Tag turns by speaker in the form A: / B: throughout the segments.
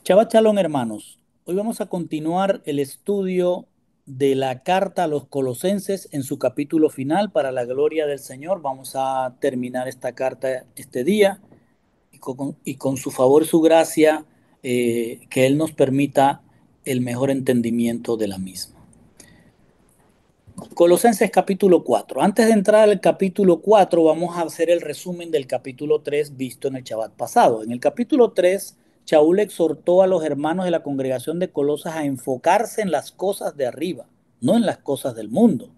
A: Shabbat Shalom, hermanos. Hoy vamos a continuar el estudio de la carta a los Colosenses en su capítulo final para la gloria del Señor. Vamos a terminar esta carta este día y con su favor y su gracia, que Él nos permita el mejor entendimiento de la misma. Colosenses capítulo 4. Antes de entrar al capítulo 4, vamos a hacer el resumen del capítulo 3 visto en el Shabbat pasado. En el capítulo 3, Shaul exhortó a los hermanos de la congregación de Colosas a enfocarse en las cosas de arriba, no en las cosas del mundo,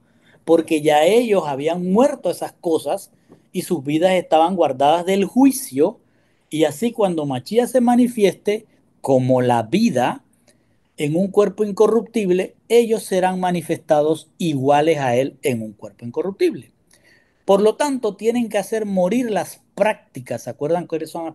A: porque ya ellos habían muerto esas cosas y sus vidas estaban guardadas del juicio, y así cuando Machías se manifieste como la vida en un cuerpo incorruptible, ellos serán manifestados iguales a Él en un cuerpo incorruptible. Por lo tanto, tienen que hacer morir las prácticas, ¿se acuerdan cuáles son las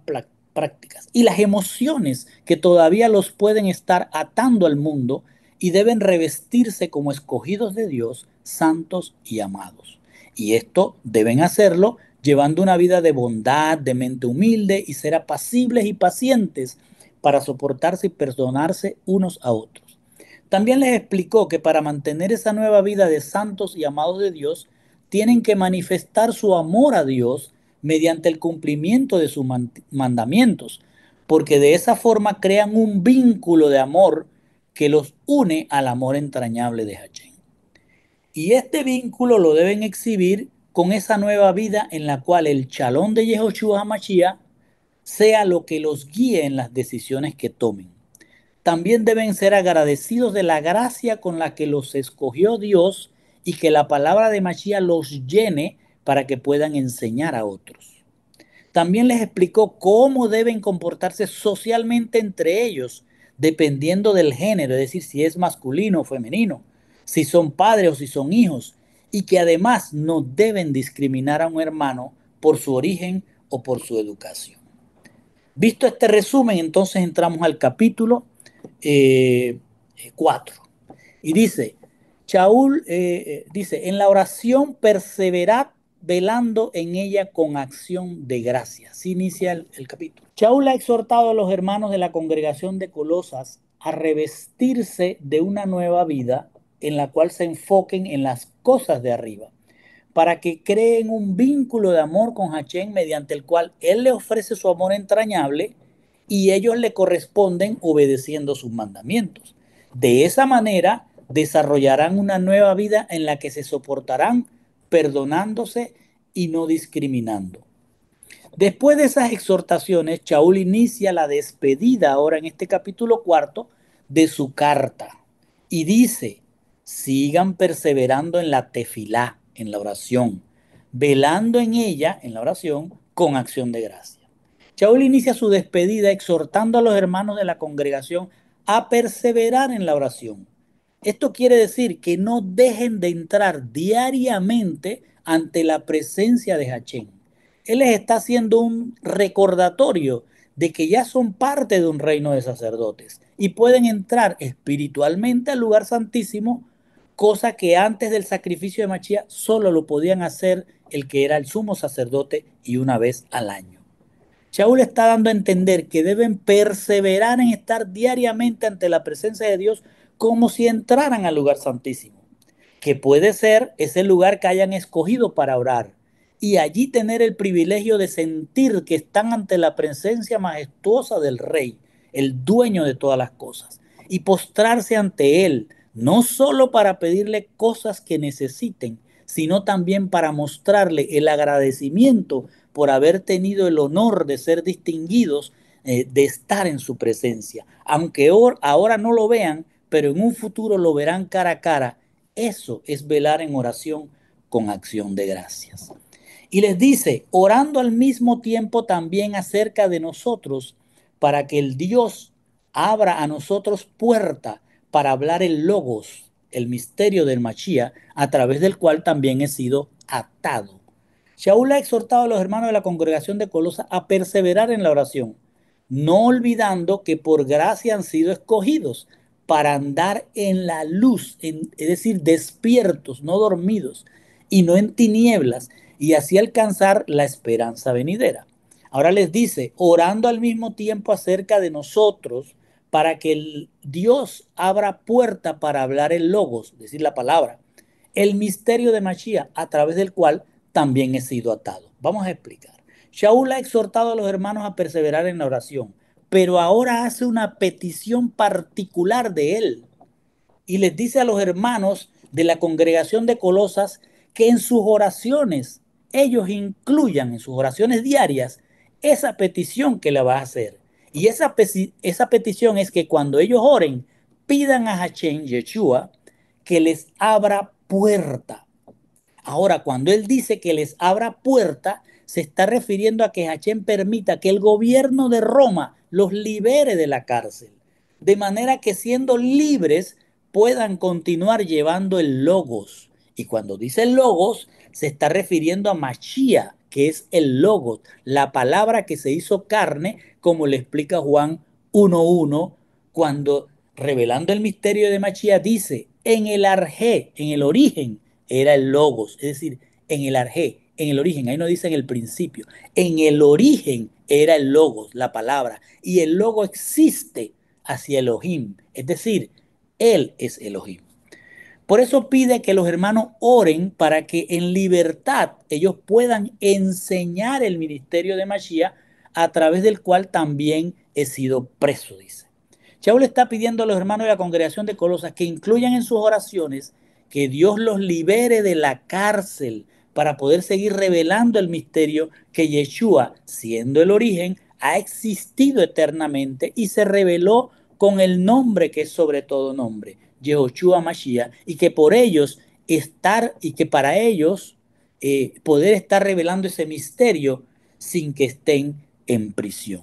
A: prácticas? Y las emociones que todavía los pueden estar atando al mundo y deben revestirse como escogidos de Dios, santos y amados. Y esto deben hacerlo llevando una vida de bondad, de mente humilde y ser apacibles y pacientes para soportarse y perdonarse unos a otros. También les explicó que para mantener esa nueva vida de santos y amados de Dios, tienen que manifestar su amor a Dios mediante el cumplimiento de sus mandamientos, porque de esa forma crean un vínculo de amor que los une al amor entrañable de Hachén. Y este vínculo lo deben exhibir con esa nueva vida en la cual el chalón de Yehoshua HaMashiach sea lo que los guíe en las decisiones que tomen. También deben ser agradecidos de la gracia con la que los escogió Dios y que la palabra de Mashiach los llene para que puedan enseñar a otros. También les explicó cómo deben comportarse socialmente entre ellos, dependiendo del género, es decir, si es masculino o femenino, si son padres o si son hijos, y que además no deben discriminar a un hermano por su origen o por su educación. Visto este resumen, entonces entramos al capítulo 4. Y dice, Shaul dice, en la oración perseverad velando en ella con acción de gracia. Así inicia el capítulo. Shaul ha exhortado a los hermanos de la congregación de Colosas a revestirse de una nueva vida en la cual se enfoquen en las cosas de arriba, para que creen un vínculo de amor con Hachén mediante el cual Él le ofrece su amor entrañable y ellos le corresponden obedeciendo sus mandamientos. De esa manera desarrollarán una nueva vida en la que se soportarán perdonándose y no discriminando. Después de esas exhortaciones, Shaul inicia la despedida ahora en este capítulo 4 de su carta y dice, sigan perseverando en la tefilá, en la oración, velando en ella, en la oración, con acción de gracia. Shaul inicia su despedida exhortando a los hermanos de la congregación a perseverar en la oración. Esto quiere decir que no dejen de entrar diariamente ante la presencia de Hachén. Él les está haciendo un recordatorio de que ya son parte de un reino de sacerdotes y pueden entrar espiritualmente al lugar santísimo, cosa que antes del sacrificio de Machía solo lo podían hacer el que era el sumo sacerdote y una vez al año. Shaul está dando a entender que deben perseverar en estar diariamente ante la presencia de Dios como si entraran al lugar santísimo, que puede ser ese lugar que hayan escogido para orar, y allí tener el privilegio de sentir que están ante la presencia majestuosa del Rey, el dueño de todas las cosas, y postrarse ante Él, no solo para pedirle cosas que necesiten, sino también para mostrarle el agradecimiento por haber tenido el honor de ser distinguidos, de estar en su presencia. Aunque ahora no lo vean, pero en un futuro lo verán cara a cara. Eso es velar en oración con acción de gracias. Y les dice, orando al mismo tiempo también acerca de nosotros, para que el Dios abra a nosotros puerta para hablar el logos, el misterio del Machía, a través del cual también he sido atado. Shaul ha exhortado a los hermanos de la congregación de Colosa a perseverar en la oración, no olvidando que por gracia han sido escogidos para andar en la luz, es decir, despiertos, no dormidos, y no en tinieblas, y así alcanzar la esperanza venidera. Ahora les dice, orando al mismo tiempo acerca de nosotros, para que Dios abra puerta para hablar el logos, es decir, la palabra, el misterio de Mashiach, a través del cual también he sido atado. Vamos a explicar. Shaul ha exhortado a los hermanos a perseverar en la oración, pero ahora hace una petición particular de él y les dice a los hermanos de la congregación de Colosas que en sus oraciones ellos incluyan en sus oraciones diarias esa petición que le va a hacer. Y esa petición es que cuando ellos oren, pidan a Hashem, Yeshua, que les abra puerta. Ahora, cuando él dice que les abra puerta, se está refiriendo a que Hashem permita que el gobierno de Roma los libere de la cárcel, de manera que siendo libres puedan continuar llevando el logos. Y cuando dice el logos, se está refiriendo a Mashiach, que es el logos, la palabra que se hizo carne, como le explica Juan 1.1, cuando revelando el misterio de Mashiach dice, en el arjé, en el origen, era el logos, es decir, en el arjé, en el origen, ahí no dice en el principio, en el origen era el logos, la palabra, y el logo existe hacia Elohim, es decir, él es Elohim. Por eso pide que los hermanos oren para que en libertad ellos puedan enseñar el ministerio de Mashiach, a través del cual también he sido preso, dice. Shaul está pidiendo a los hermanos de la congregación de Colosas que incluyan en sus oraciones que Dios los libere de la cárcel para poder seguir revelando el misterio que Yeshua, siendo el origen, ha existido eternamente y se reveló con el nombre que es sobre todo nombre, Yehoshua Mashiach, y que por ellos estar y que para ellos poder estar revelando ese misterio sin que estén en prisión.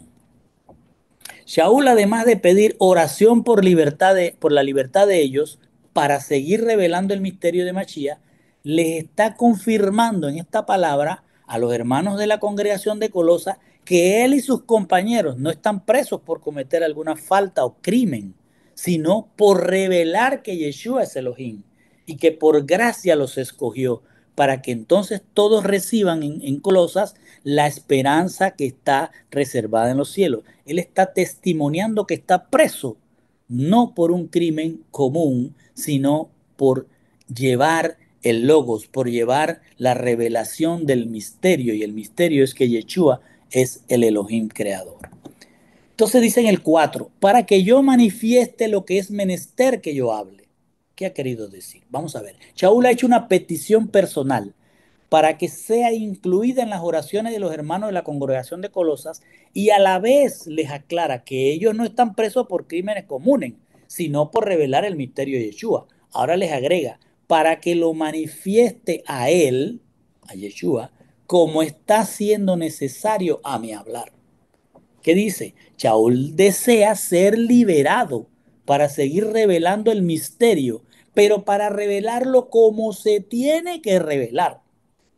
A: Shaul, además de pedir oración por la libertad de ellos, para seguir revelando el misterio de Mashiach, les está confirmando en esta palabra a los hermanos de la congregación de Colosas que él y sus compañeros no están presos por cometer alguna falta o crimen, sino por revelar que Yeshua es Elohim y que por gracia los escogió para que entonces todos reciban en Colosas la esperanza que está reservada en los cielos. Él está testimoniando que está preso, no por un crimen común, sino por llevar el logos, por llevar la revelación del misterio, y el misterio es que Yeshua es el Elohim creador. Entonces dice en el 4, para que yo manifieste lo que es menester que yo hable. ¿Qué ha querido decir? Vamos a ver. Shaul ha hecho una petición personal para que sea incluida en las oraciones de los hermanos de la congregación de Colosas, y a la vez les aclara que ellos no están presos por crímenes comunes, sino por revelar el misterio de Yeshua. Ahora les agrega, para que lo manifieste a él, a Yeshua, como está siendo necesario a mi hablar. ¿Qué dice? Shaul desea ser liberado para seguir revelando el misterio, pero para revelarlo como se tiene que revelar.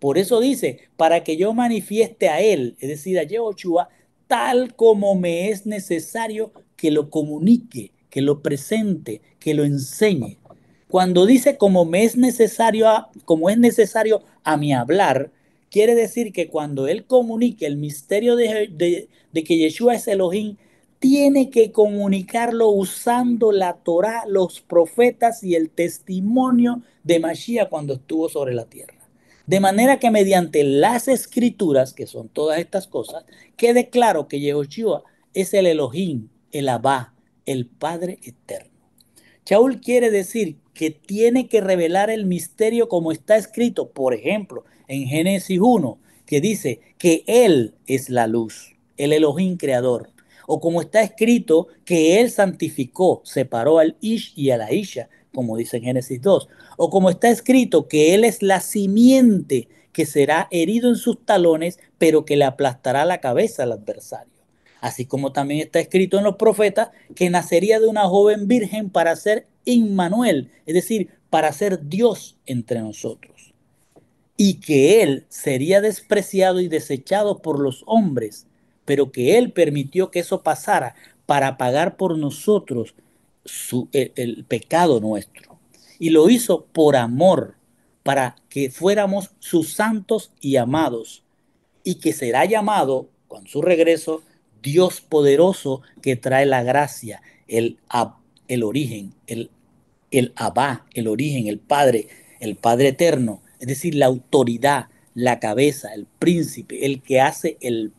A: Por eso dice, para que yo manifieste a él, es decir, a Yehoshua, tal como me es necesario que lo comunique, que lo presente, que lo enseñe. Cuando dice como es necesario a mi hablar, quiere decir que cuando él comunique el misterio de que Yeshua es Elohim, tiene que comunicarlo usando la Torá, los profetas y el testimonio de Mashiach cuando estuvo sobre la tierra. De manera que mediante las escrituras, que son todas estas cosas, quede claro que Yehoshua es el Elohim, el Abba, el Padre eterno. Shaul quiere decir que tiene que revelar el misterio como está escrito, por ejemplo, en Génesis 1, que dice que Él es la luz, el Elohim creador. O como está escrito que Él santificó, separó al Ish y a la Isha, como dice en Génesis 2. O como está escrito que Él es la simiente que será herido en sus talones, pero que le aplastará la cabeza al adversario. Así como también está escrito en los profetas que nacería de una joven virgen para ser Immanuel, es decir, para ser Dios entre nosotros. Y que él sería despreciado y desechado por los hombres, pero que él permitió que eso pasara para pagar por nosotros el pecado nuestro. Y lo hizo por amor, para que fuéramos sus santos y amados, y que será llamado, con su regreso, Dios poderoso que trae la gracia, el origen, el Abba, el origen, el Padre eterno, es decir, la autoridad, la cabeza, el príncipe, el que hace el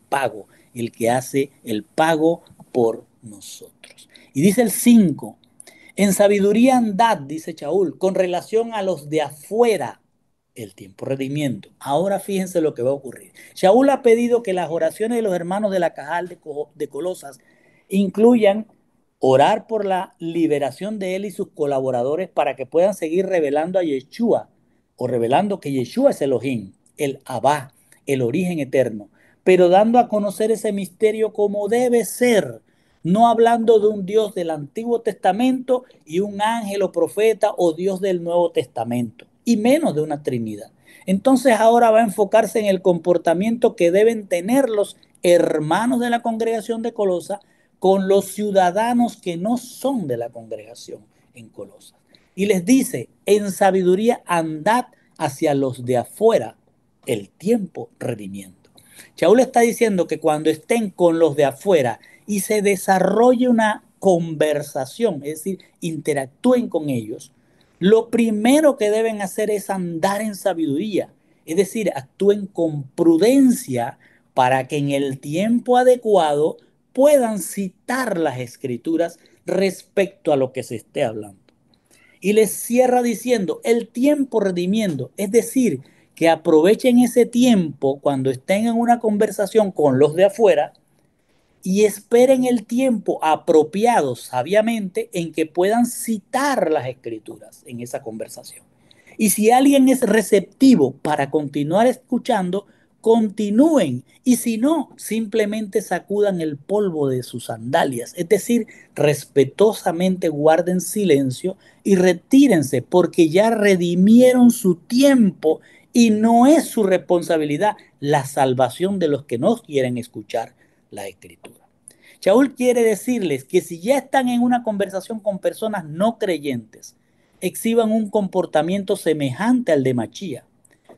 A: que hace el pago por nosotros. Y dice el 5, en sabiduría andad, dice Shaul, con relación a los de afuera, el tiempo redimiendo. Ahora fíjense lo que va a ocurrir. Shaul ha pedido que las oraciones de los hermanos de la Cajal de Colosas incluyan orar por la liberación de él y sus colaboradores para que puedan seguir revelando a Yeshua o revelando que Yeshua es Elohim, el Abba, el origen eterno, pero dando a conocer ese misterio como debe ser, no hablando de un Dios del Antiguo Testamento y un ángel o profeta o Dios del Nuevo Testamento, y menos de una Trinidad. Entonces ahora va a enfocarse en el comportamiento que deben tener los hermanos de la congregación de Colosas con los ciudadanos que no son de la congregación en Colosas. Y les dice, en sabiduría andad hacia los de afuera, el tiempo redimiendo. Shaul está diciendo que cuando estén con los de afuera y se desarrolle una conversación, es decir, interactúen con ellos, lo primero que deben hacer es andar en sabiduría, es decir, actúen con prudencia para que en el tiempo adecuado puedan citar las escrituras respecto a lo que se esté hablando. Y les cierra diciendo, el tiempo redimiendo, es decir, que aprovechen ese tiempo cuando estén en una conversación con los de afuera y esperen el tiempo apropiado sabiamente en que puedan citar las escrituras en esa conversación. Y si alguien es receptivo para continuar escuchando, continúen. Y si no, simplemente sacudan el polvo de sus sandalias. Es decir, respetuosamente guarden silencio y retírense porque ya redimieron su tiempo y no es su responsabilidad la salvación de los que no quieren escuchar la escritura. Shaul quiere decirles que si ya están en una conversación con personas no creyentes, exhiban un comportamiento semejante al de Machía,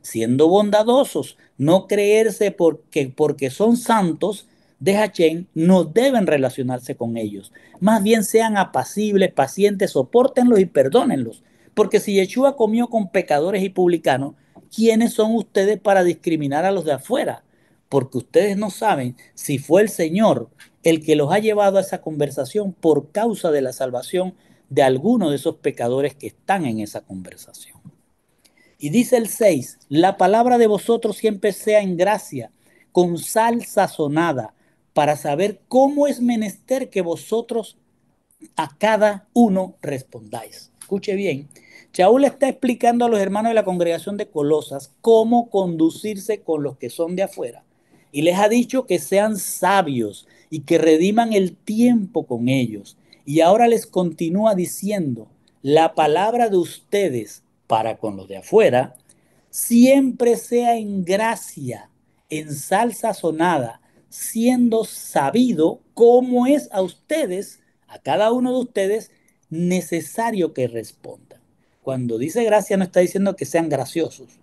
A: siendo bondadosos, no creerse porque son santos de Hachén, no deben relacionarse con ellos. Más bien sean apacibles, pacientes, sopórtenlos y perdónenlos. Porque si Yeshua comió con pecadores y publicanos, ¿quiénes son ustedes para discriminar a los de afuera? Porque ustedes no saben si fue el Señor el que los ha llevado a esa conversación por causa de la salvación de alguno de esos pecadores que están en esa conversación. Y dice el 6, la palabra de vosotros siempre sea en gracia, con sal sazonada, para saber cómo es menester que vosotros a cada uno respondáis. Escuche bien, Shaul está explicando a los hermanos de la congregación de Colosas cómo conducirse con los que son de afuera. Y les ha dicho que sean sabios y que rediman el tiempo con ellos. Y ahora les continúa diciendo, la palabra de ustedes para con los de afuera siempre sea en gracia, en sal sazonada, siendo sabido cómo es a ustedes, a cada uno de ustedes, necesario que respondan. Cuando dice gracia no está diciendo que sean graciosos.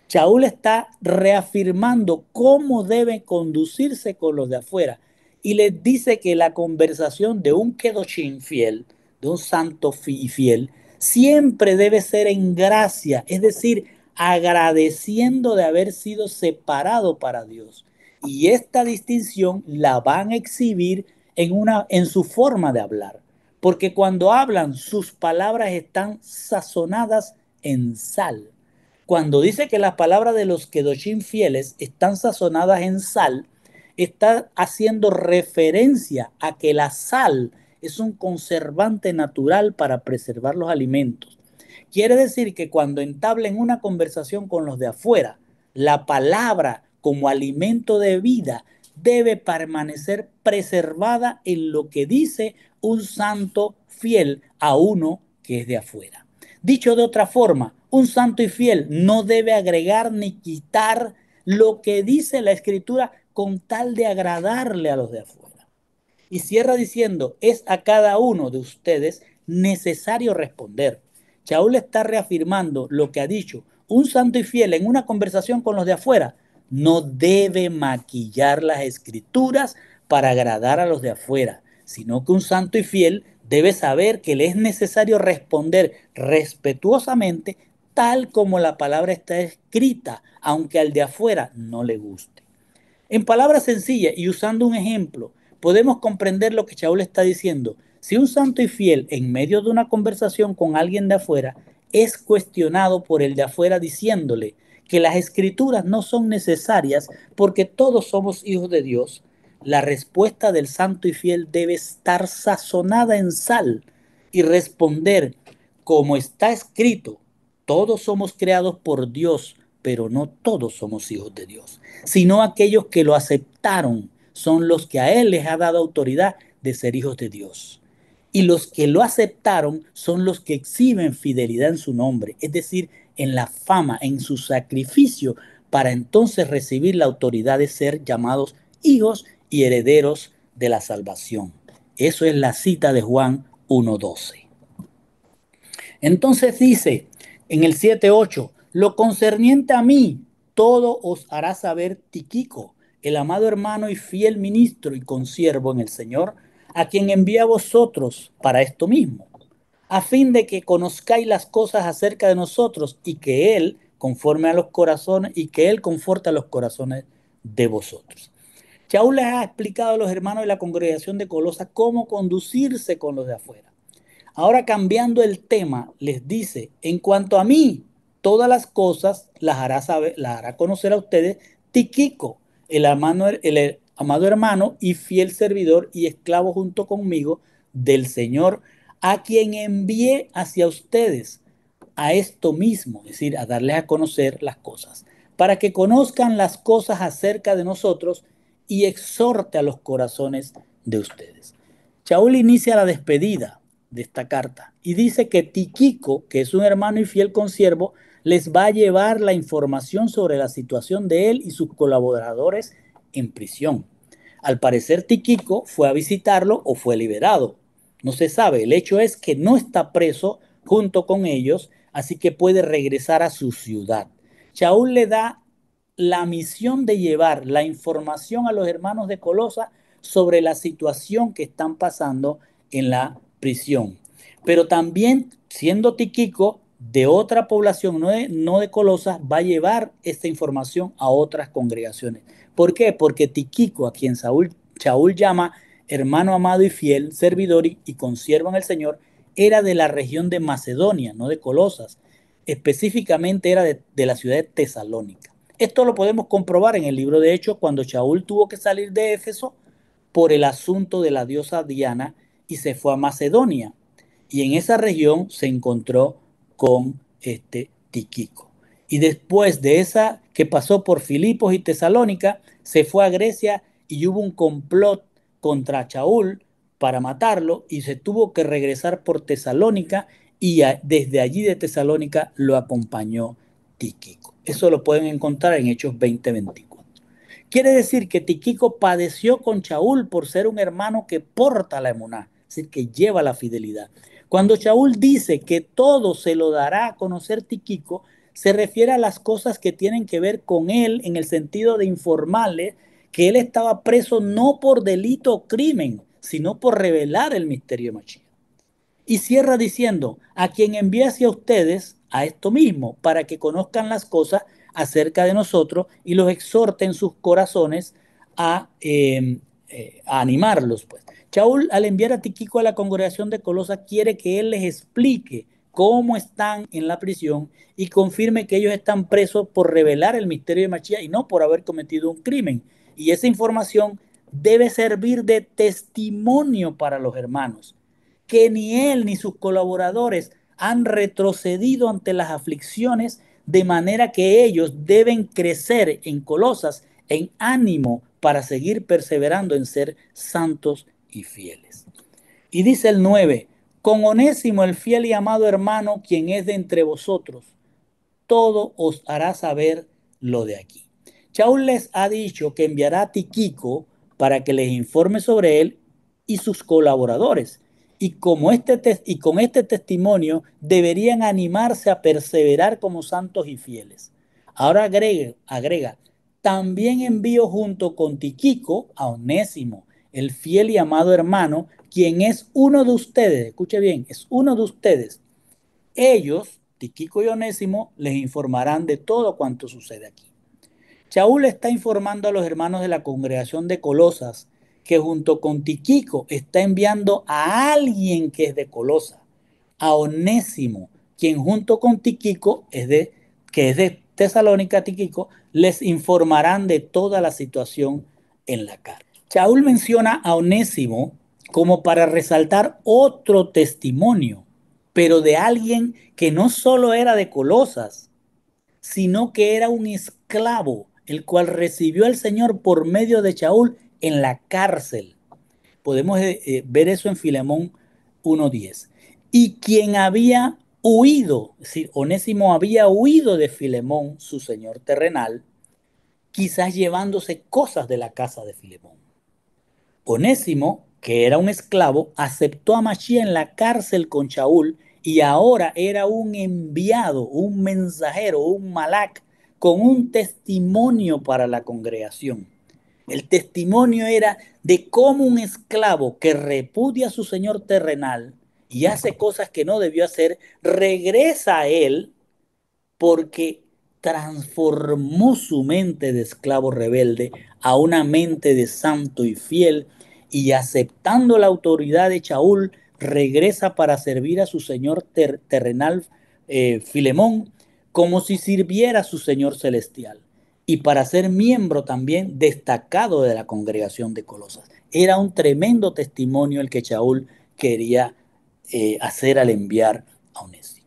A: Shaul está reafirmando cómo debe conducirse con los de afuera y les dice que la conversación de un kedoshim fiel, de un santo fiel, siempre debe ser en gracia, es decir, agradeciendo de haber sido separado para Dios. Y esta distinción la van a exhibir en su forma de hablar, porque cuando hablan sus palabras están sazonadas en sal. Cuando dice que las palabras de los kedoshim fieles están sazonadas en sal, está haciendo referencia a que la sal es un conservante natural para preservar los alimentos. Quiere decir que cuando entablen una conversación con los de afuera, la palabra como alimento de vida debe permanecer preservada en lo que dice un santo fiel a uno que es de afuera. Dicho de otra forma, un santo y fiel no debe agregar ni quitar lo que dice la escritura con tal de agradarle a los de afuera. Y cierra diciendo, es a cada uno de ustedes necesario responder. Shaul está reafirmando lo que ha dicho. Un santo y fiel en una conversación con los de afuera no debe maquillar las escrituras para agradar a los de afuera, sino que un santo y fiel debe saber que le es necesario responder respetuosamente tal como la palabra está escrita, aunque al de afuera no le guste. En palabras sencillas y usando un ejemplo, podemos comprender lo que Shaul está diciendo. Si un santo y fiel en medio de una conversación con alguien de afuera es cuestionado por el de afuera diciéndole que las escrituras no son necesarias porque todos somos hijos de Dios, la respuesta del santo y fiel debe estar sazonada en sal y responder como está escrito, todos somos creados por Dios, pero no todos somos hijos de Dios, sino aquellos que lo aceptaron son los que a Él les ha dado autoridad de ser hijos de Dios. Y los que lo aceptaron son los que exhiben fidelidad en su nombre, es decir, en la fama, en su sacrificio, para entonces recibir la autoridad de ser llamados hijos y herederos de la salvación. Eso es la cita de Juan 1:12. Entonces dice en el 7:8, lo concerniente a mí, todo os hará saber Tiquico, el amado hermano y fiel ministro y consiervo en el Señor, a quien envía a vosotros para esto mismo, a fin de que conozcáis las cosas acerca de nosotros y que Él, conforme a los corazones, y que Él conforta los corazones de vosotros. Shaul les ha explicado a los hermanos de la congregación de Colosas cómo conducirse con los de afuera. Ahora cambiando el tema, les dice, en cuanto a mí, todas las cosas las hará saber, las hará conocer a ustedes Tiquico, el amado hermano y fiel servidor y esclavo junto conmigo del Señor, a quien envié hacia ustedes a esto mismo, es decir, a darles a conocer las cosas, para que conozcan las cosas acerca de nosotros y exhorte a los corazones de ustedes. Shaul inicia la despedida de esta carta y dice que Tiquico, que es un hermano y fiel consiervo, les va a llevar la información sobre la situación de él y sus colaboradores en prisión. Al parecer Tiquico fue a visitarlo o fue liberado. No se sabe, el hecho es que no está preso junto con ellos, así que puede regresar a su ciudad. Shaul le da la misión de llevar la información a los hermanos de Colosa sobre la situación que están pasando en la prisión. Pero también, siendo Tiquico de otra población, no de Colosas, va a llevar esta información a otras congregaciones. ¿Por qué? Porque Tiquico, a quien Shaul llama hermano amado y fiel, servidor y consiervo en el Señor, era de la región de Macedonia, no de Colosas. Específicamente era de la ciudad de Tesalónica. Esto lo podemos comprobar en el libro de Hechos cuando Shaul tuvo que salir de Éfeso por el asunto de la diosa Diana y se fue a Macedonia. Y en esa región se encontró con este Tiquico. Y después de esa que pasó por Filipos y Tesalónica, se fue a Grecia y hubo un complot contra Shaul para matarlo y se tuvo que regresar por Tesalónica y desde allí de Tesalónica lo acompañó Tiquico. Eso lo pueden encontrar en Hechos 20:24. Quiere decir que Tiquico padeció con Shaul por ser un hermano que porta la emuná, es decir, que lleva la fidelidad. Cuando Shaul dice que todo se lo dará a conocer Tiquico, se refiere a las cosas que tienen que ver con él en el sentido de informarle que él estaba preso no por delito o crimen, sino por revelar el misterio de Mashiach. Y cierra diciendo, a quien envíe hacia ustedes a esto mismo, para que conozcan las cosas acerca de nosotros y los exhorte en sus corazones a animarlos. Pues. Shaul, al enviar a Tiquico a la congregación de Colosas, quiere que él les explique cómo están en la prisión y confirme que ellos están presos por revelar el misterio de Mashiach y no por haber cometido un crimen. Y esa información debe servir de testimonio para los hermanos que ni él ni sus colaboradores han retrocedido ante las aflicciones, de manera que ellos deben crecer en Colosas, en ánimo para seguir perseverando en ser santos y fieles. Y dice el 9, con Onésimo el fiel y amado hermano, quien es de entre vosotros, todo os hará saber lo de aquí. Shaul les ha dicho que enviará a Tiquico para que les informe sobre él y sus colaboradores. Y con este testimonio deberían animarse a perseverar como santos y fieles. Ahora agrega, también envío junto con Tiquico a Onésimo, el fiel y amado hermano, quien es uno de ustedes, escuche bien, es uno de ustedes. Ellos, Tíquico y Onésimo, les informarán de todo cuanto sucede aquí. Shaul está informando a los hermanos de la congregación de Colosas que junto con Tíquico está enviando a alguien que es de Colosas, a Onésimo, quien junto con Tíquico que es de Tesalónica, Tíquico, les informarán de toda la situación en la cárcel. Shaul menciona a Onésimo como para resaltar otro testimonio, pero de alguien que no solo era de Colosas, sino que era un esclavo, el cual recibió al Señor por medio de Shaul en la cárcel. Podemos ver eso en Filemón 1:10. Y quien había huido, es decir, Onésimo había huido de Filemón, su señor terrenal, quizás llevándose cosas de la casa de Filemón. Onésimo, que era un esclavo, aceptó a Mashiach en la cárcel con Shaul y ahora era un enviado, un mensajero, un malak, con un testimonio para la congregación. El testimonio era de cómo un esclavo que repudia a su señor terrenal y hace cosas que no debió hacer, regresa a él porque transformó su mente de esclavo rebelde a una mente de santo y fiel, y aceptando la autoridad de Shaul, regresa para servir a su señor terrenal Filemón como si sirviera a su señor celestial, y para ser miembro también destacado de la congregación de Colosas. Era un tremendo testimonio el que Shaul quería hacer al enviar a Onésimo.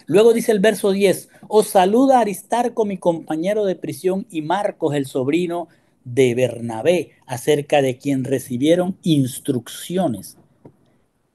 A: Luego dice el verso 10, os saluda Aristarco, mi compañero de prisión, y Marcos, el sobrino de Bernabé, acerca de quien recibieron instrucciones.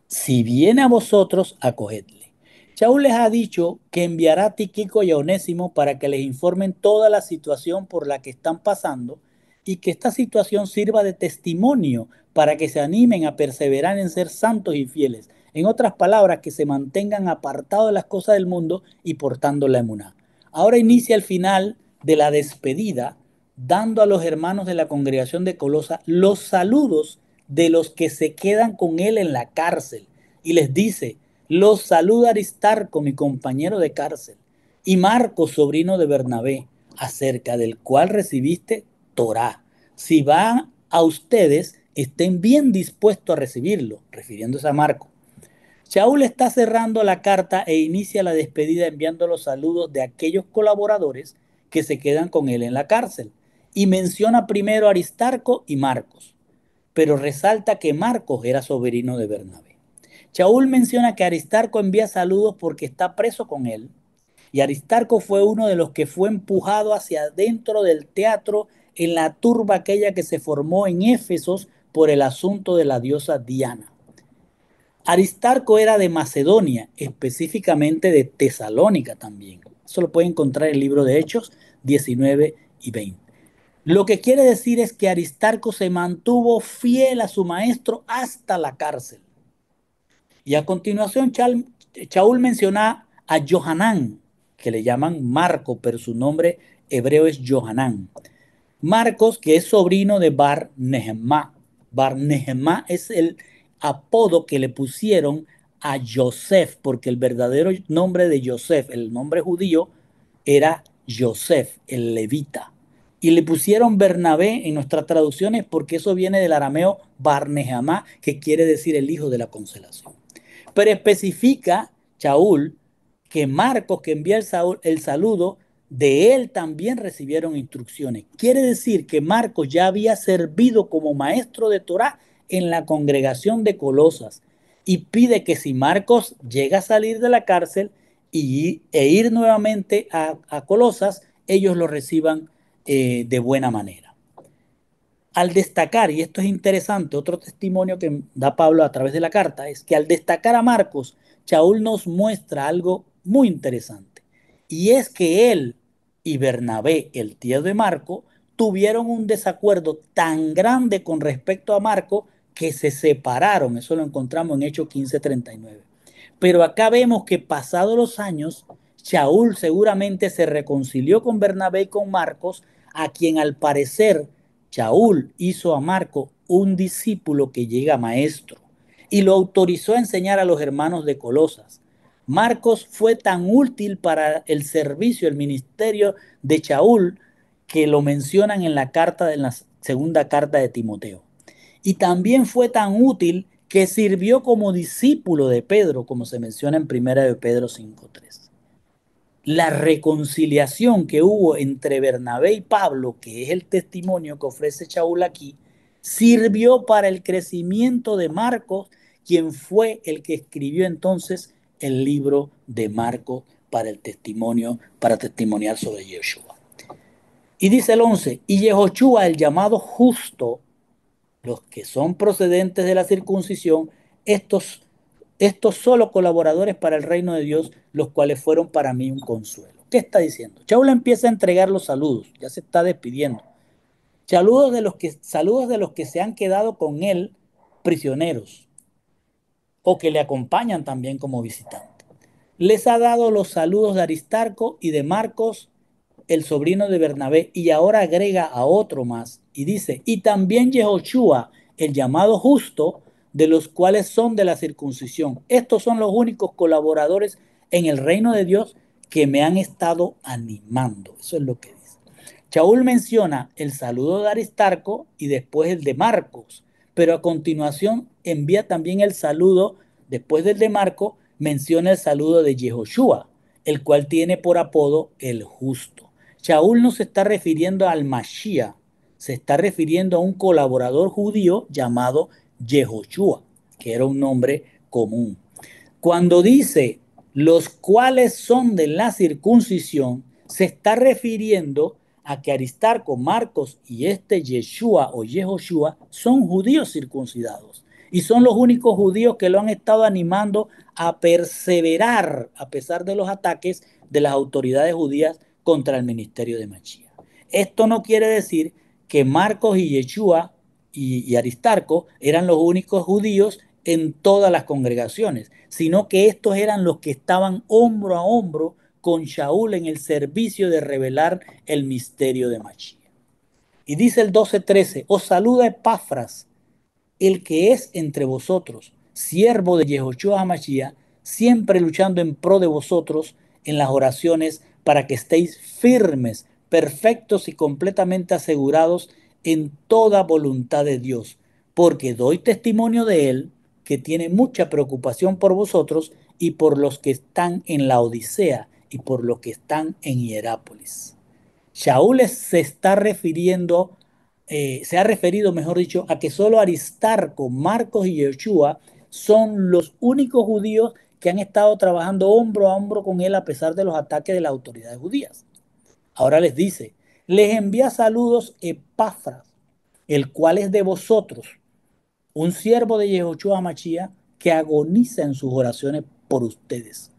A: Si viene a vosotros, acogedle. Shaul les ha dicho que enviará a Tíquico y a Onésimo para que les informen toda la situación por la que están pasando y que esta situación sirva de testimonio para que se animen a perseverar en ser santos y fieles. En otras palabras, que se mantengan apartados de las cosas del mundo y portando la emuná. Ahora inicia el final de la despedida, dando a los hermanos de la congregación de Colosa los saludos de los que se quedan con él en la cárcel. Y les dice, los saluda Aristarco, mi compañero de cárcel, y Marcos, sobrino de Bernabé, acerca del cual recibiste Torá. Si van a ustedes, estén bien dispuestos a recibirlo, refiriéndose a Marcos. Shaul está cerrando la carta e inicia la despedida enviando los saludos de aquellos colaboradores que se quedan con él en la cárcel. Y menciona primero a Aristarco y Marcos, pero resalta que Marcos era sobrino de Bernabé. Shaul menciona que Aristarco envía saludos porque está preso con él, y Aristarco fue uno de los que fue empujado hacia adentro del teatro en la turba aquella que se formó en Éfesos por el asunto de la diosa Diana. Aristarco era de Macedonia, específicamente de Tesalónica también. Eso lo puede encontrar en el libro de Hechos 19 y 20. Lo que quiere decir es que Aristarco se mantuvo fiel a su maestro hasta la cárcel. Y a continuación, Shaul menciona a Johanán, que le llaman Marco, pero su nombre hebreo es Johanán. Marcos, que es sobrino de Bar Nehemá. Bar Nehemá es el apodo que le pusieron a Yosef, porque el verdadero nombre de Yosef, el nombre judío, era Yosef, el levita. Y le pusieron Bernabé en nuestras traducciones porque eso viene del arameo Bar Nehemá, que quiere decir el hijo de la consolación. Pero especifica Shaul que Marcos, que envía el saludo, de él también recibieron instrucciones. Quiere decir que Marcos ya había servido como maestro de Torá en la congregación de Colosas, y pide que si Marcos llega a salir de la cárcel e ir nuevamente a Colosas, ellos lo reciban de buena manera. Al destacar, y esto es interesante, otro testimonio que da Pablo a través de la carta, es que al destacar a Marcos, Shaul nos muestra algo muy interesante. Y es que él y Bernabé, el tío de Marco, tuvieron un desacuerdo tan grande con respecto a Marco que se separaron. Eso lo encontramos en Hechos 15:39. Pero acá vemos que pasados los años, Shaul seguramente se reconcilió con Bernabé y con Marcos, a quien al parecer Shaul hizo a Marco un discípulo que llega a maestro y lo autorizó a enseñar a los hermanos de Colosas. Marcos fue tan útil para el servicio, el ministerio de Shaul, que lo mencionan en la segunda carta de Timoteo. Y también fue tan útil que sirvió como discípulo de Pedro, como se menciona en 1 de Pedro 5:3. La reconciliación que hubo entre Bernabé y Pablo, que es el testimonio que ofrece Shaul aquí, sirvió para el crecimiento de Marcos, quien fue el que escribió entonces el libro de Marcos para el testimonio, para testimoniar sobre Yeshua. Y dice el 11, y Yehoshua, el llamado justo, los que son procedentes de la circuncisión, estos solo colaboradores para el reino de Dios, los cuales fueron para mí un consuelo. ¿Qué está diciendo? Shaul empieza a entregar los saludos, ya se está despidiendo. Saludos de los que se han quedado con él prisioneros o que le acompañan también como visitante. Les ha dado los saludos de Aristarco y de Marcos, el sobrino de Bernabé, y ahora agrega a otro más y dice, y también Yehoshua, el llamado justo, de los cuales son de la circuncisión. Estos son los únicos colaboradores en el reino de Dios que me han estado animando. Eso es lo que dice. Shaul menciona el saludo de Aristarco y después el de Marcos, pero a continuación envía también el saludo, después del de Marcos, menciona el saludo de Yehoshua, el cual tiene por apodo el justo. Shaul no se está refiriendo al Mashiach, se está refiriendo a un colaborador judío llamado Yehoshua, que era un nombre común. Cuando dice los cuales son de la circuncisión, se está refiriendo a que Aristarco, Marcos y este Yeshua o Yehoshua son judíos circuncidados y son los únicos judíos que lo han estado animando a perseverar a pesar de los ataques de las autoridades judías contra el ministerio de Mashiach. Esto no quiere decir que Marcos y Yeshua y Aristarco eran los únicos judíos en todas las congregaciones, sino que estos eran los que estaban hombro a hombro con Shaul en el servicio de revelar el misterio de Mashiach. Y dice el 12:13, os saluda Epafras, el que es entre vosotros, siervo de Yehoshua HaMashiach, siempre luchando en pro de vosotros en las oraciones para que estéis firmes, perfectos y completamente asegurados en toda voluntad de Dios, porque doy testimonio de él, que tiene mucha preocupación por vosotros y por los que están en la Odisea y por los que están en Hierápolis. Shaul se está refiriendo, se ha referido, mejor dicho, a que solo Aristarco, Marcos y Yeshua son los únicos judíos que han estado trabajando hombro a hombro con él a pesar de los ataques de las autoridades judías. Ahora les dice, les envía saludos Epafras, el cual es de vosotros, un siervo de Yehoshua Mashiach que agoniza en sus oraciones por ustedes,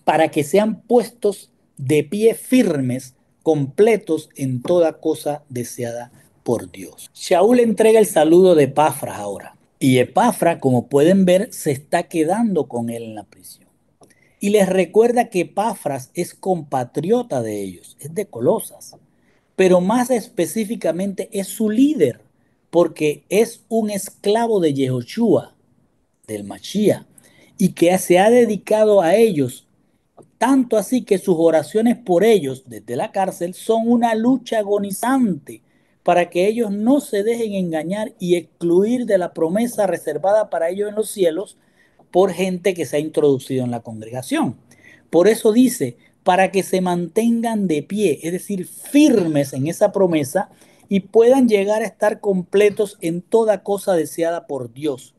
A: para que sean puestos de pie firmes, completos en toda cosa deseada por Dios. Shaul entrega el saludo de Epafras ahora. Y Epafras, como pueden ver, se está quedando con él en la prisión. Y les recuerda que Epafras es compatriota de ellos, es de Colosas, pero más específicamente es su líder, porque es un esclavo de Yehoshua, del Mashiach, y que se ha dedicado a ellos. Tanto así que sus oraciones por ellos desde la cárcel son una lucha agonizante para que ellos no se dejen engañar y excluir de la promesa reservada para ellos en los cielos por gente que se ha introducido en la congregación. Por eso dice, para que se mantengan de pie, es decir, firmes en esa promesa y puedan llegar a estar completos en toda cosa deseada por Dios.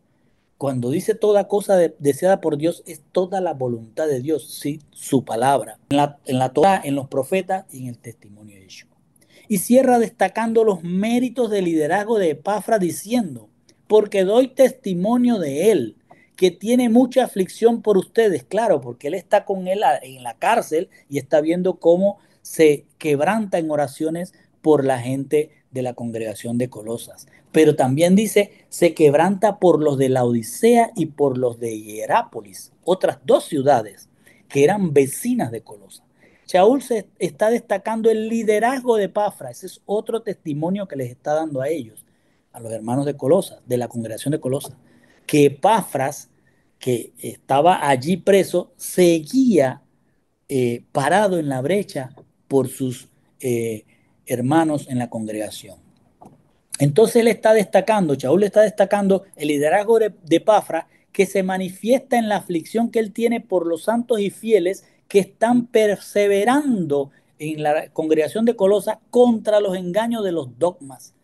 A: Cuando dice toda cosa deseada por Dios, es toda la voluntad de Dios, sí, su palabra, en la Torah, en los profetas y en el testimonio de Yeshua. Y cierra destacando los méritos de liderazgo de Epafras diciendo, porque doy testimonio de él, que tiene mucha aflicción por ustedes, claro, porque él está con él en la cárcel y está viendo cómo se quebranta en oraciones por la gente de la congregación de Colosas. Pero también dice, se quebranta por los de la Odisea y por los de Hierápolis, otras dos ciudades que eran vecinas de Colosas. Shaul se está destacando el liderazgo de Epafras. Ese es otro testimonio que les está dando a ellos, a los hermanos de Colosas, de la congregación de Colosas, que Epafras, que estaba allí preso, seguía parado en la brecha por sus hermanos en la congregación. Entonces él está destacando, Shaul está destacando el liderazgo de Epafras, que se manifiesta en la aflicción que él tiene por los santos y fieles que están perseverando en la congregación de Colosas contra los engaños de los dogmas,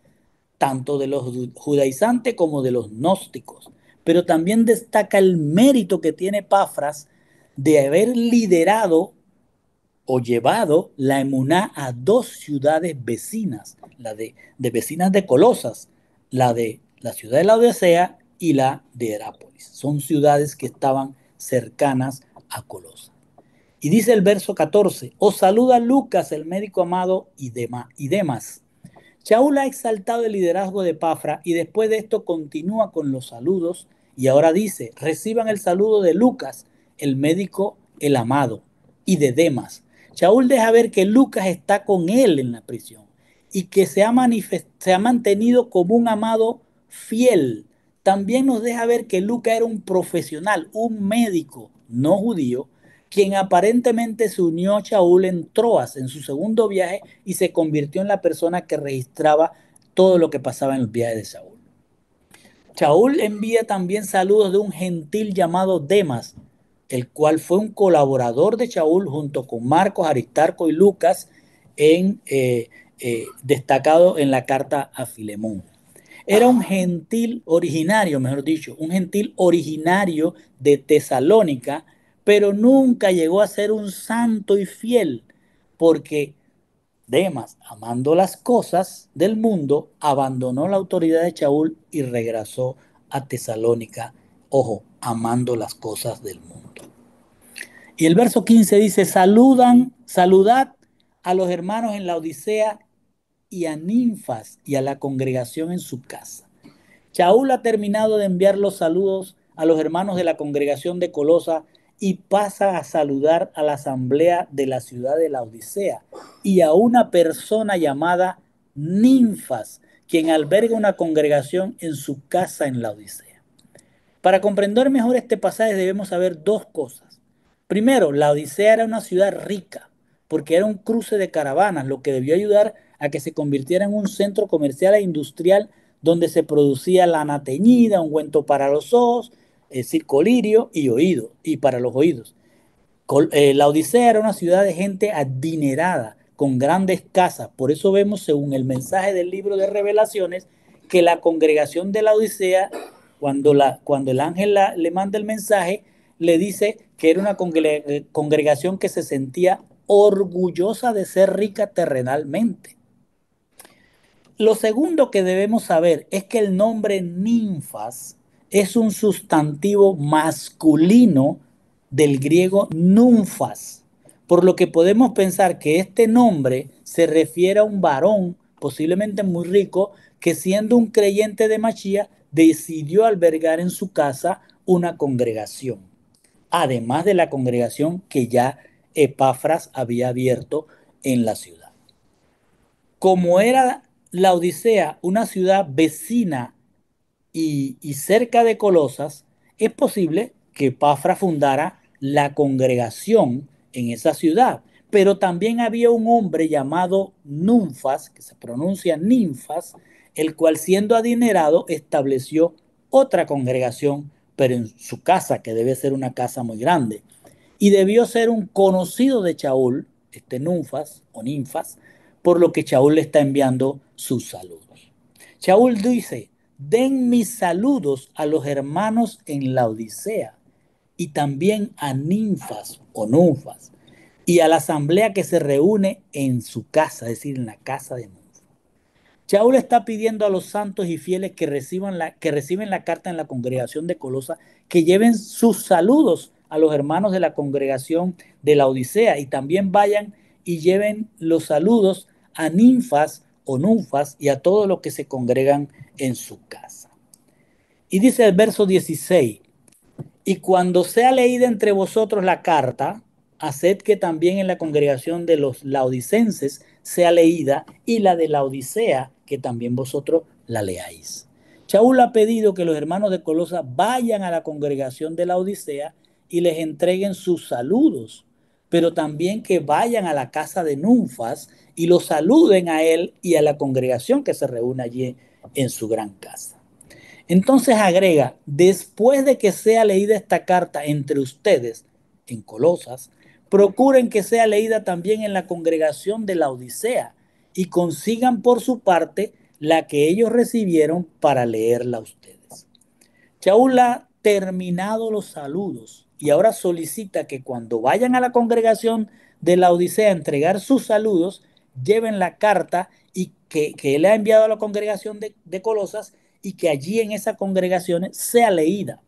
A: tanto de los judaizantes como de los gnósticos. Pero también destaca el mérito que tiene Epafras de haber liderado o llevado la emuná a dos ciudades vecinas, la de vecinas de Colosas, la de la ciudad de Laodicea y la de Herápolis. Son ciudades que estaban cercanas a Colosas. Y dice el verso 14, os saluda Lucas, el médico amado, y Demas. Shaul ha exaltado el liderazgo de Epafras y después de esto continúa con los saludos y ahora dice, reciban el saludo de Lucas, el médico, el amado, y de Demas. Shaul deja ver que Lucas está con él en la prisión y que se ha mantenido como un amado fiel. También nos deja ver que Lucas era un profesional, un médico no judío, quien aparentemente se unió a Shaul en Troas en su segundo viaje y se convirtió en la persona que registraba todo lo que pasaba en el viaje de Shaul. Shaul envía también saludos de un gentil llamado Demas, el cual fue un colaborador de Shaul junto con Marcos, Aristarco y Lucas, destacado en la carta a Filemón. Era un gentil originario, mejor dicho, un gentil originario de Tesalónica, pero nunca llegó a ser un santo y fiel, porque Demas, amando las cosas del mundo, abandonó la autoridad de Shaul y regresó a Tesalónica, ojo, amando las cosas del mundo. Y el verso 15 dice, saludad a los hermanos en la Odisea y a Ninfas y a la congregación en su casa. Shaul ha terminado de enviar los saludos a los hermanos de la congregación de Colosa y pasa a saludar a la asamblea de la ciudad de la Odisea y a una persona llamada Ninfas, quien alberga una congregación en su casa en la Odisea. Para comprender mejor este pasaje debemos saber dos cosas. Primero, la Odisea era una ciudad rica, porque era un cruce de caravanas, lo que debió ayudar a que se convirtiera en un centro comercial e industrial donde se producía lana teñida, ungüento para los ojos, es decir, colirio y oído, y para los oídos. La Odisea era una ciudad de gente adinerada, con grandes casas. Por eso vemos, según el mensaje del libro de Revelaciones, que la congregación de la Odisea, cuando el ángel le manda el mensaje, le dice que era una congregación que se sentía orgullosa de ser rica terrenalmente. Lo segundo que debemos saber es que el nombre ninfas es un sustantivo masculino del griego nunfas, por lo que podemos pensar que este nombre se refiere a un varón, posiblemente muy rico, que siendo un creyente de Mashiach decidió albergar en su casa una congregación, además de la congregación que ya Epafras había abierto en la ciudad. Como era la Odisea una ciudad vecina y cerca de Colosas, es posible que Epafras fundara la congregación en esa ciudad. Pero también había un hombre llamado Nunfas, que se pronuncia Ninfas, el cual siendo adinerado estableció otra congregación, pero en su casa, que debe ser una casa muy grande. Y debió ser un conocido de Shaul, este Nunfas o Ninfas, por lo que Shaul le está enviando sus saludos. Shaul dice, den mis saludos a los hermanos en la Odisea y también a Ninfas o Nunfas y a la asamblea que se reúne en su casa, es decir, en la casa de Nunfas. Shaul está pidiendo a los santos y fieles que reciben la carta en la congregación de Colosa que lleven sus saludos a los hermanos de la congregación de la Odisea y también vayan y lleven los saludos a Ninfas o Nunfas y a todos los que se congregan en su casa. Y dice el verso 16, y cuando sea leída entre vosotros la carta, haced que también en la congregación de los laodicenses sea leída, y la de la Odisea, que también vosotros la leáis. Shaul ha pedido que los hermanos de Colosa vayan a la congregación de la Odisea y les entreguen sus saludos, pero también que vayan a la casa de Nunfas y lo saluden a él y a la congregación que se reúne allí en su gran casa. Entonces agrega, después de que sea leída esta carta entre ustedes en Colosas, procuren que sea leída también en la congregación de la Odisea y consigan por su parte la que ellos recibieron para leerla a ustedes. Shaul ha terminado los saludos y ahora solicita que cuando vayan a la congregación de la Odisea a entregar sus saludos, lleven la carta y que él ha enviado a la congregación de Colosas y que allí en esa congregación sea leída.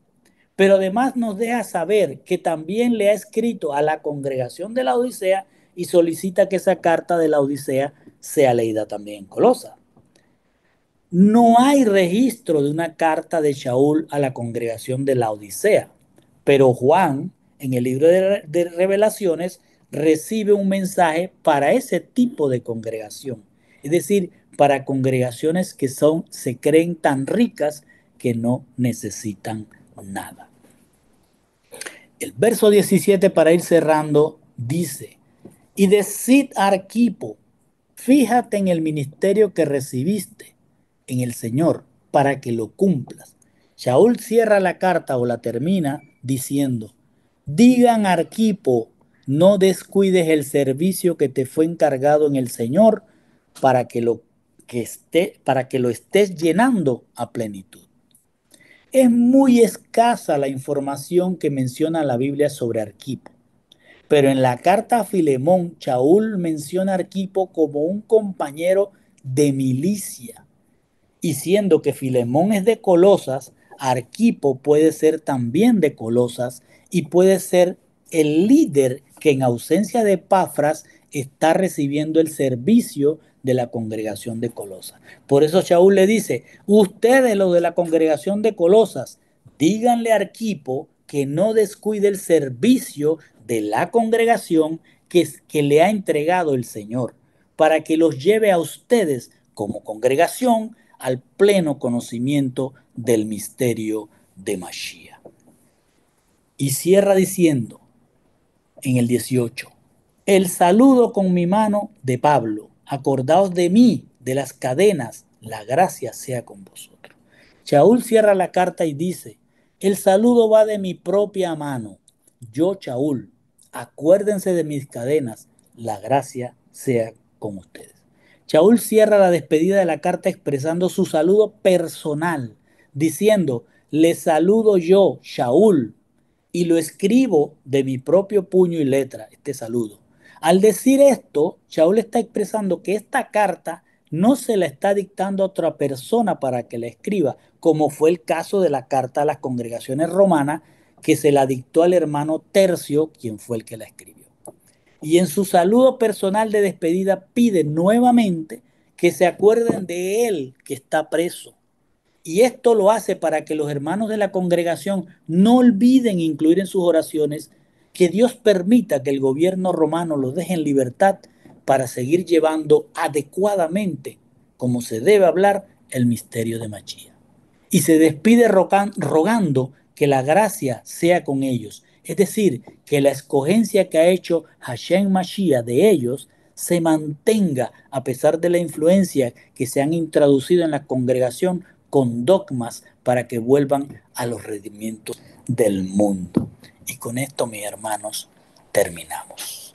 A: Pero además nos deja saber que también le ha escrito a la congregación de la Odisea y solicita que esa carta de la Odisea sea leída también en Colosas. No hay registro de una carta de Shaul a la congregación de la Odisea, pero Juan, en el libro de Revelaciones, recibe un mensaje para ese tipo de congregación. Es decir, para congregaciones que se creen tan ricas que no necesitan nada. El verso 17, para ir cerrando, dice, y decid a Arquipo, fíjate en el ministerio que recibiste en el Señor para que lo cumplas. Shaul cierra la carta o la termina diciendo, digan a Arquipo, no descuides el servicio que te fue encargado en el Señor para que para que lo estés llenando a plenitud. Es muy escasa la información que menciona la Biblia sobre Arquipo. Pero en la carta a Filemón, Shaul menciona a Arquipo como un compañero de milicia. Y siendo que Filemón es de Colosas, Arquipo puede ser también de Colosas y puede ser el líder que en ausencia de Epafras está recibiendo el servicio de la congregación de Colosas. Por eso Shaul le dice, ustedes los de la congregación de Colosas, díganle a Arquipo que no descuide el servicio de la congregación que le ha entregado el Señor, para que los lleve a ustedes como congregación al pleno conocimiento del misterio de Mashiach. Y cierra diciendo en el 18, el saludo con mi mano de Pablo, acordaos de mí, de las cadenas, la gracia sea con vosotros. Shaul cierra la carta y dice, el saludo va de mi propia mano, yo Shaul, acuérdense de mis cadenas, la gracia sea con ustedes. Shaul cierra la despedida de la carta expresando su saludo personal, diciendo, les saludo yo, Shaul, y lo escribo de mi propio puño y letra, este saludo. Al decir esto, Shaul está expresando que esta carta no se la está dictando a otra persona para que la escriba, como fue el caso de la carta a las congregaciones romanas, que se la dictó al hermano Tercio, quien fue el que la escribió. Y en su saludo personal de despedida pide nuevamente que se acuerden de él que está preso. Y esto lo hace para que los hermanos de la congregación no olviden incluir en sus oraciones que Dios permita que el gobierno romano los deje en libertad para seguir llevando adecuadamente, como se debe hablar, el misterio de Mashiach. Y se despide rogando que la gracia sea con ellos, es decir, que la escogencia que ha hecho Hashem Mashiach de ellos se mantenga a pesar de la influencia que se han introducido en la congregación con dogmas para que vuelvan a los rendimientos del mundo. Y con esto, mis hermanos, terminamos.